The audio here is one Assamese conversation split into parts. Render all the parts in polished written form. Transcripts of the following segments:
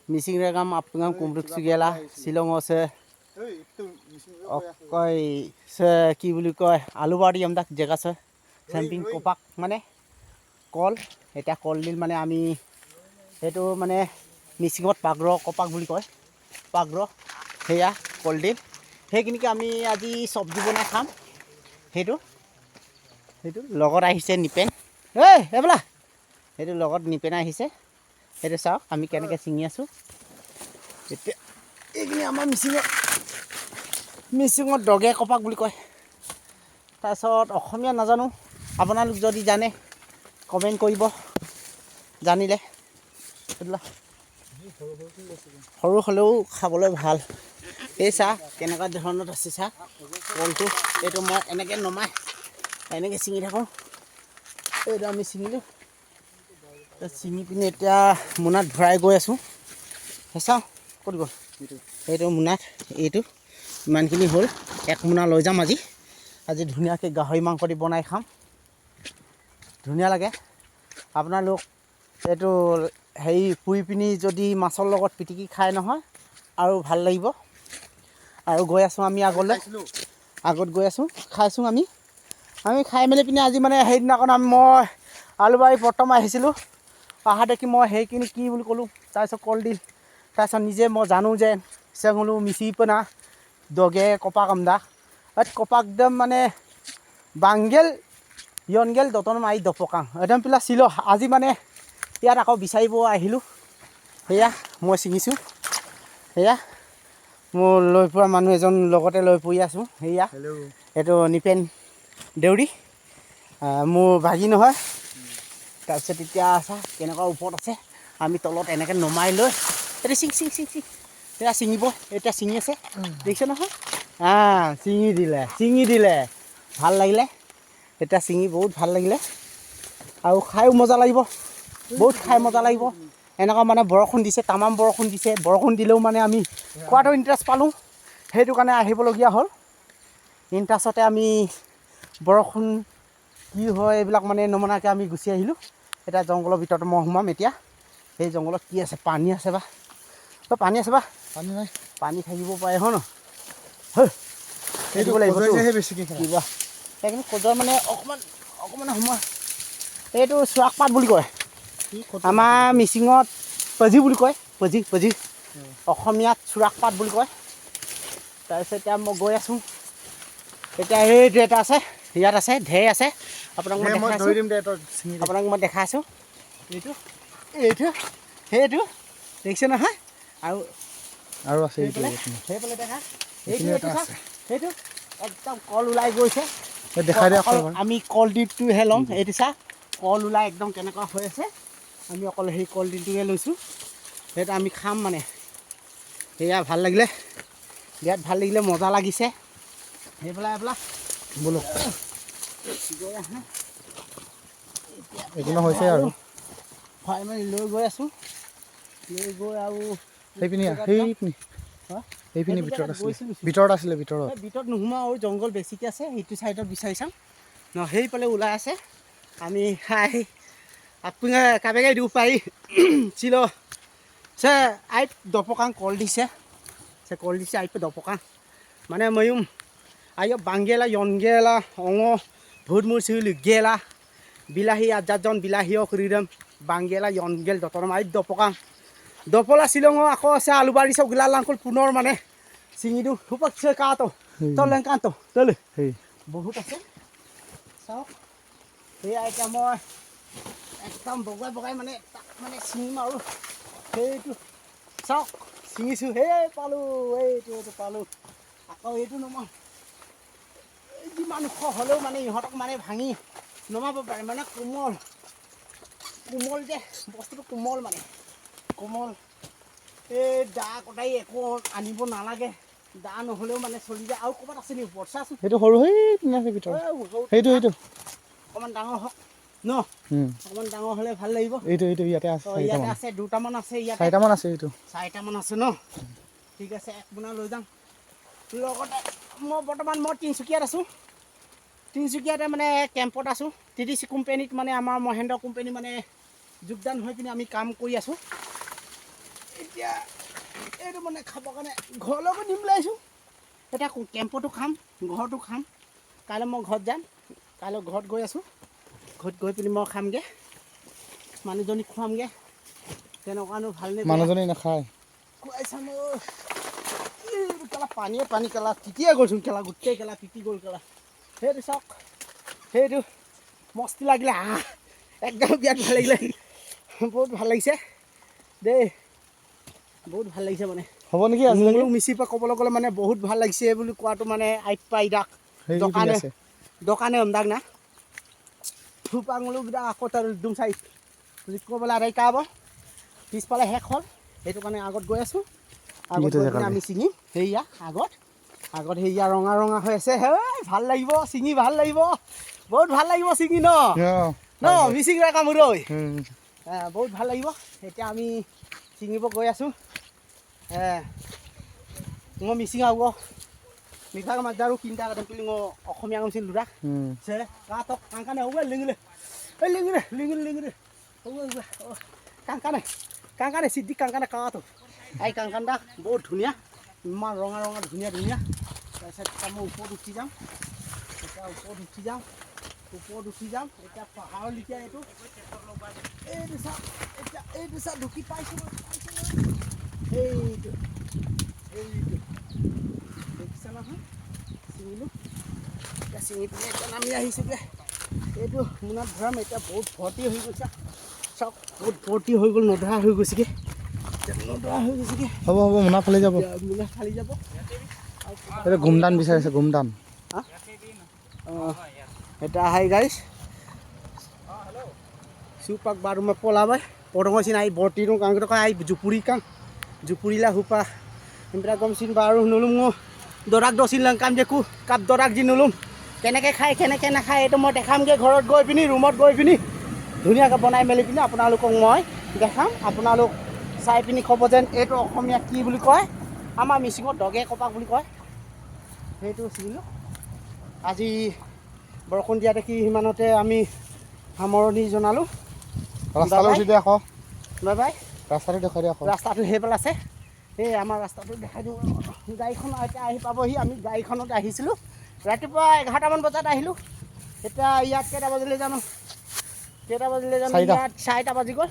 মিচিং ৰেগাম আপগাম কুমৰুক চুগিয়ালা শ্বিলং আছে কয় কি বুলি কয় আলুবাৰী আমদাক জেগা আছে চেম্পিং কপাক মানে কল এতিয়া কলডিল মানে আমি সেইটো মানে মিচিঙত পাগ্ৰ কপাক বুলি কয় পাগ্ৰ সেয়া কলডিল সেইখিনিকে আমি আজি চব্জি বনাই খাম সেইটো লগত আহিছে নিপেন এইবোলা সেইটো লগত নিপেন আহিছে সেইটো চাওক আমি কেনেকৈ ছিঙি আছোঁ এতিয়া এইখিনি আমাৰ মিচিঙত দগে কপাক বুলি কয় তাৰপিছত অসমীয়া নাজানো আপোনালোক যদি জানে কমেণ্ট কৰিব জানিলে সৰু হ'লেও খাবলৈ ভাল এই চাহ কেনেকুৱা ধৰণত আছে চাহ কলটো এইটো মই এনেকৈ নমাই এনেকৈ ছিঙি থাকোঁ এইটো আমি ছিঙিলোঁ ছিঙি পিনি এতিয়া মোনাত ভৰাই গৈ আছোঁ চাওঁ ক'ত গ'ল এইটো মোনাত এইটো ইমানখিনি হ'ল এক মোনা লৈ যাম আজি ধুনীয়াকৈ গাহৰি মাংস দি বনাই খাম ধুনীয়া লাগে আপোনালোক এইটো হেৰি পুৰি পিনি যদি মাছৰ লগত পিটিকি খাই নহয় আৰু ভাল লাগিব আৰু গৈ আছোঁ আমি আগত গৈ আছোঁ খাইছোঁ আমি খাই মেলি পিনি আজি মানে সেইদিনাখন মই আলুবাৰী প্ৰথম আহিছিলোঁ অহা দেখি মই সেইখিনি কি বুলি ক'লোঁ তাৰপিছত কলডিল তাৰপিছত নিজে মই জানো যে চেঙুলো মিচি পোনা দগে কপাক আমদা কপাক একদম মানে বাংগেল ইয়নগেল দতন মাৰি দপকাং একদম পিলা চিল আজি মানে ইয়াত আকৌ বিচাৰিব আহিলোঁ সেয়া মই ছিঙিছোঁ সেয়া মোৰ লৈ ফুৰা মানুহ এজন লগতে লৈ ফুৰি আছোঁ সেয়া এইটো নিপেন দেউৰী মোৰ ভাগি নহয় তাৰপিছত এতিয়া চা কেনেকুৱা ওপৰত আছে আমি তলত এনেকৈ নমাই লৈ এতিয়া চিং এতিয়া ছিঙিব এতিয়া ছিঙি আছে দেখিছে নহয় ছিঙি দিলে ভাল লাগিলে এতিয়া ছিঙি বহুত ভাল লাগিলে আৰু খাইও মজা লাগিব বহুত খাই মজা লাগিব এনেকুৱা মানে বৰষুণ দিছে তামাম বৰষুণ দিছে বৰষুণ দিলেও মানে আমি খোৱাটো ইণ্টাৰেষ্ট পালোঁ সেইটো কাৰণে আহিবলগীয়া হ'ল ইণ্টাৰেষ্টতে আমি বৰষুণ কি হয় এইবিলাক মানে নমনাকৈ আমি গুচি আহিলোঁ এতিয়া জংঘলৰ ভিতৰত মই সোমাম এতিয়া সেই জংঘলত কি আছে পানী আছে বা পানী আছে বা পানী নাই পানী থাকিব পাৰে হয় ন সেইটো কিবা সেইখিনি খোজৰ মানে অকণমান সময় এইটো চুৰাক পাত বুলি কয় আমাৰ মিচিঙত পজি বুলি কয় পজি অসমীয়াত চুৰাক পাত বুলি কয় তাৰপিছত এতিয়া মই গৈ আছোঁ এতিয়া এইটো এটা আছে ইয়াত আছে ঢেৰ আছে আপোনাক মই দেখাই আছোঁ এইটো সেইটো দেখিছে নহয় আৰু আছে সেইফালে দেখা সেইটো একদম কল ওলাই গৈছে দেখাই দিয়া আমি কলডিলটোহে ল'ম এইটো চা কল ওলাই একদম কেনেকুৱা হৈ আছে আমি অকল সেই কলডিলটোহে লৈছোঁ সেইটো আমি খাম মানে সেয়া ভাল লাগিলে বিৰাট ভাল লাগিলে মজা লাগিছে এইবিলাক বোলো গৈ আহা একো হৈছে আৰু ভৰাই মেলি লৈ গৈ আছোঁ লৈ গৈ আৰু সেইপিনি ভিতৰত নোসোমাওঁ আৰু জংঘল বেছিকৈ আছে সেইটো চাইডত বিচাৰি চাওঁ ন সেইফালে ওলাই আছে আমি খাই আপুঙে কাবেগাই দিওঁ পাৰি ছিল সে আইপ দপকাং কল দিছে আইপ দপকাং মানে ময়ুম আইপ বাংগেলা ইয়নগেলা অঙ ভুটমুৰ চিউলি গেলা বিলাহী আজাজন বিলাহী অকৰিডম বাংগেলা ইয়নগেল দতৰম আইপ দপকাং দপলা শ্বিলঙৰ আকৌ আছে আলুবাৰী চব গিলা লাংকুল পুনৰ মানে ছিঙি দিওঁ হুপক কাটো তলে কাটো তলে বহুত আছে চাওক সেয়া এতিয়া মই একদম বগাই মানে তাক মানে ছিঙিম আৰু সেইটো চাওক ছিঙিছোঁ পালোঁ এইটো পালোঁ আকৌ এইটো নমাওঁ যিমান ওখ হ'লেও মানে ইহঁতক মানে ভাঙি নমাব পাৰে মানে কোমল যে বস্তুটো কোমল মানে কোমল এই দা কটাৰী একো আনিব নালাগে দা নহ'লেও মানে চলি যায় আৰু ক'ৰবাত আছে নেকি ওপৰত চাচোন সেইটো সৰু সেইটো অকণমান ডাঙৰ হওক ন অকণমান ডাঙৰ হ'লে ভাল লাগিব এইটো ইয়াতে আছে দুটামান আছে ইয়াত চাৰিটামান আছে ন ঠিক আছে এক মোনা লৈ যাম লগতে মই বৰ্তমান তিনিচুকীয়াত আছোঁ তিনিচুকীয়াতে মানে কেম্পত আছোঁ TDC কোম্পানীত মানে আমাৰ মহেন্দ্ৰ কোম্পানী মানে যোগদান হৈ পিনি আমি কাম কৰি আছোঁ এতিয়া এইটো মানে খাবৰ কাৰণে ঘৰলৈকে নিম বুলি আহিছোঁ এতিয়া কেম্পতো খাম ঘৰতো খাম কাইলৈ মই ঘৰত যাম কাইলৈ ঘৰত গৈ আছোঁ ঘৰত গৈ পিনি মই খামগৈ মানুহজনীক খুৱামগৈ তেনেকুৱানো ভালনে মানুহজনী নাখায় খুৱাই চাম কেলা পানীয়ে পানী কেলা তিতিয়ে গ'লচোন কেলা গোটেই কেলা তিতি গ'ল কেলা সেইটো চাওক সেইটো মস্তি লাগিলে একদম বিৰাট ভাল লাগিলে বহুত ভাল লাগিছে দেই বহুত ভাল লাগিছে মানে হ'ব নেকি আজিলৈকে মোক মিচিৰ পৰা ক'বলৈ গ'লে মানে বহুত ভাল লাগিছে বুলি কোৱাটো মানে আইপাইদাক দোকানে অমদাক না ফুপাঙলো কিটা আকৌ তাৰ একদম চাই ক'বলৈ আদায় কাব পিছফালে শেষ হ'ল সেইটো কাৰণে আগত গৈ আছোঁ আগত গৈ পিনে আমি ছিঙিম সেয়া আগত সেয়া ৰঙা ৰঙা হৈ আছে হেই ভাল লাগিব ছিঙি ভাল লাগিব বহুত ভাল লাগিব ছিঙি ন মিচিংৰা কামুৰৈ বহুত ভাল লাগিব এতিয়া আমি ছিঙিব গৈ আছোঁ মই মিচিং আগ মিঠাক মাজাৰো তিনিটা কাটে মই অসমীয়া কামছিল দুটা কাটক কাংকানে হ'ব লিঙিলে এই লিঙিলে লিঙিলে লিঙিলে হ'ব কাংকানে চিদ্ধি কাংকানে কাটো এই কাংকানটা বহুত ধুনীয়া ইমান ৰঙা ৰঙা ধুনীয়া ধুনীয়া তাৰপিছত মই ওপৰত উঠি যাম এতিয়া ওপৰত উঠি যাম এতিয়া পাহাৰৰ লিখীয়া এইটো চাওক এতিয়া এইটো চাওক ঢুকি পাইছোঁ এইটো দেখিছা নহয় ছিঙিলোঁ এতিয়া ছিঙি পিনে এতিয়া নামি আহিছোঁগৈ এইটো মোনাত ভৰাম এতিয়া বহুত ভৰ্তি হৈ গৈছে চাওক বহুত ভৰ্তি হৈ গ'ল নধৰা হৈ গৈছেগৈ হ'ব মোনা ফালি যাব মোনা ফালি যাব এইটো গুমদান বিচাৰিছে গুমদান এটা hi guys supak baru mepolawai podong sin ai bortirung kang to kai jupuri kang jupurila hupa impra gom sin baru nulum ngo dorak dosin lang kam jeku kap dorak jin nulum keneke nakhai eto moi dekham ge ghorot goi pini roomot goi pini dhunia ka banai meli pini apnalukok moi dekham apnaluk sai pini khobo jen eto okhomia ki buli koy ama misingot doge kopak buli koy hetu silu আজি বৰষুণ দিয়া দেখি হিমানতে আমি সামৰণি জনালো ৰাস্তালৈ উঠি দিয়া আকৌ বাই বাই ৰাস্তাটো দেখাই দিয়া আকৌ ৰাস্তাটো হেইফাল আছে এই আমাৰ ৰাস্তাটো দেখাই দিওঁ গাড়ীখন এতিয়া আহি পাবহি আমি গাড়ীখনত আহিছিলোঁ ৰাতিপুৱা 11টামান বজাত আহিলোঁ এতিয়া ইয়াত কেইটা বাজিলে জানো ইয়াত 4টা বাজি গ'ল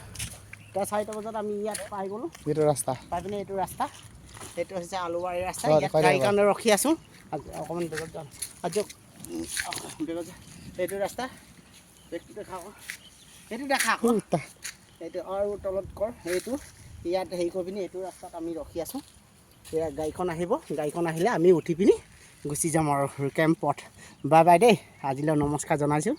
এতিয়া 4টা বজাত আমি ইয়াত পাই গ'লোঁ এইটো ৰাস্তা পাই পিনে এইটো ৰাস্তা এইটো হৈছে আলুবাৰী ৰাস্তা ইয়াত গাড়ী কাৰণে ৰখি আছোঁ অকণমান বেগত যাম আজি বেগত এইটো ৰাস্তা বেগটো দেখা আকৌ এইটো দেখা আকৌ এইটো আৰু তলত কৰ এইটো ইয়াত হেৰি কৰি পিনি এইটো ৰাস্তাত আমি ৰখি আছোঁ এয়া গাড়ীখন আহিব গাড়ীখন আহিলে আমি উঠি পিনি গুচি যাম আৰু কেম্পত বাই বাই দেই আজিলৈ নমস্কাৰ জনাইছোঁ